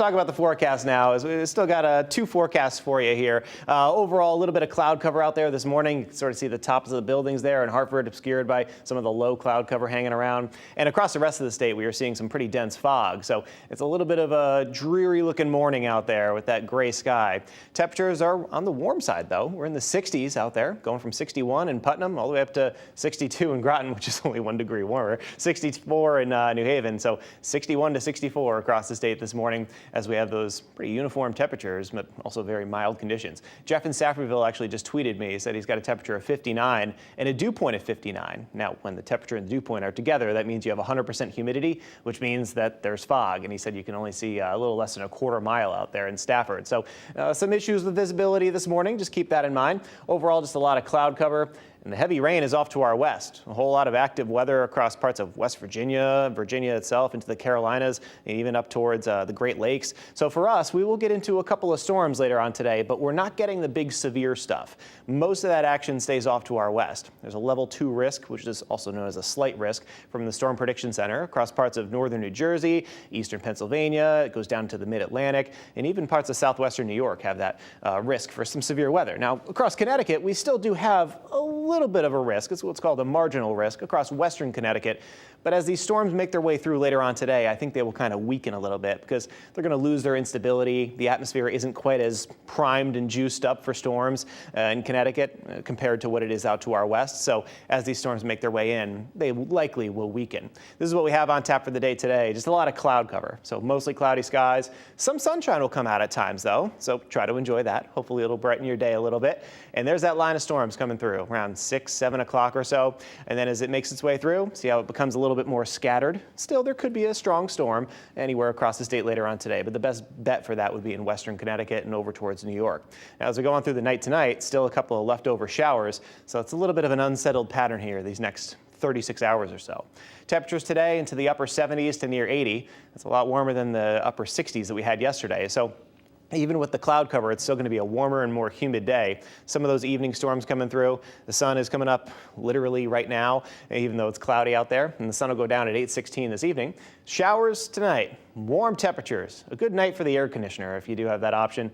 Talk about the forecast now. As we still got two forecasts for you here. Overall, a little bit of cloud cover out there this morning. You can sort of see the tops of the buildings there in Hartford obscured by some of the low cloud cover hanging around. And across the rest of the state, we are seeing some pretty dense fog. So it's a little bit of a dreary looking morning out there with that gray sky. Temperatures are on the warm side, though. We're in the 60s out there, going from 61 in Putnam all the way up to 62 in Groton, which is only 1 degree warmer, 64 in New Haven. So 61 to 64 across the state this morning, as we have those pretty uniform temperatures, but also very mild conditions. Jeff in Saffordville actually just tweeted me. He said he's got a temperature of 59 and a dew point of 59. Now, when the temperature and the dew point are together, that means you have 100% humidity, which means that there's fog. And he said you can only see a little less than a quarter mile out there in Stafford. So some issues with visibility this morning. Just keep that in mind. Overall, just a lot of cloud cover. And the heavy rain is off to our west. A whole lot of active weather across parts of West Virginia, Virginia itself, into the Carolinas, and even up towards the Great Lakes. So for us, we will get into a couple of storms later on today, but we're not getting the big severe stuff. Most of that action stays off to our west. There's a level 2 risk, which is also known as a slight risk, from the Storm Prediction Center across parts of northern New Jersey, eastern Pennsylvania. It goes down to the mid-Atlantic, and even parts of southwestern New York have that risk for some severe weather. Now, across Connecticut, we still do have a little bit of a risk. It's what's called a marginal risk across western Connecticut. But as these storms make their way through later on today, I think they will kind of weaken a little bit because they're going to lose their instability. The atmosphere isn't quite as primed and juiced up for storms in Connecticut compared to what it is out to our west. So as these storms make their way in, they likely will weaken. This is what we have on tap for the day today. Just a lot of cloud cover. So mostly cloudy skies. Some sunshine will come out at times, though. So try to enjoy that. Hopefully it'll brighten your day a little bit. And there's that line of storms coming through around 6, 7 o'clock or so. And then as it makes its way through, see how it becomes a little bit more scattered. Still, there could be a strong storm anywhere across the state later on today, but the best bet for that would be in western Connecticut and over towards New York. Now, as we go on through the night tonight, still a couple of leftover showers, so it's a little bit of an unsettled pattern here these next 36 hours or so. Temperatures today into the upper 70s to near 80. That's a lot warmer than the upper 60s that we had yesterday. So even with the cloud cover, it's still going to be a warmer and more humid day. Some of those evening storms coming through. The sun is coming up literally right now, even though it's cloudy out there. And the sun will go down at 8:16 this evening. Showers tonight. Warm temperatures. A good night for the air conditioner if you do have that option.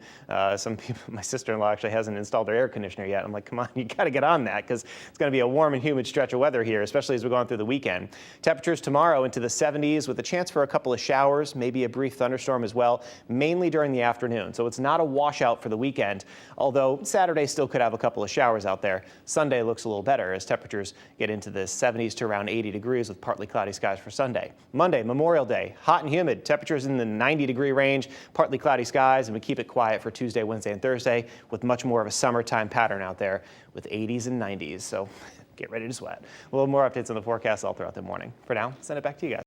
Some people, my sister-in-law actually hasn't installed their air conditioner yet. I'm like, come on, you got to get on that because it's going to be a warm and humid stretch of weather here, especially as we're going through the weekend. Temperatures tomorrow into the 70s with a chance for a couple of showers, maybe a brief thunderstorm as well, mainly during the afternoon. So it's not a washout for the weekend, although Saturday still could have a couple of showers out there. Sunday looks a little better as temperatures get into the 70s to around 80 degrees with partly cloudy skies for Sunday. Monday, Memorial Day, hot and humid. Temperatures in the 90-degree range, partly cloudy skies, and we keep it quiet for Tuesday, Wednesday, and Thursday with much more of a summertime pattern out there with 80s and 90s. So get ready to sweat. We'll have more updates on the forecast all throughout the morning. For now, send it back to you guys.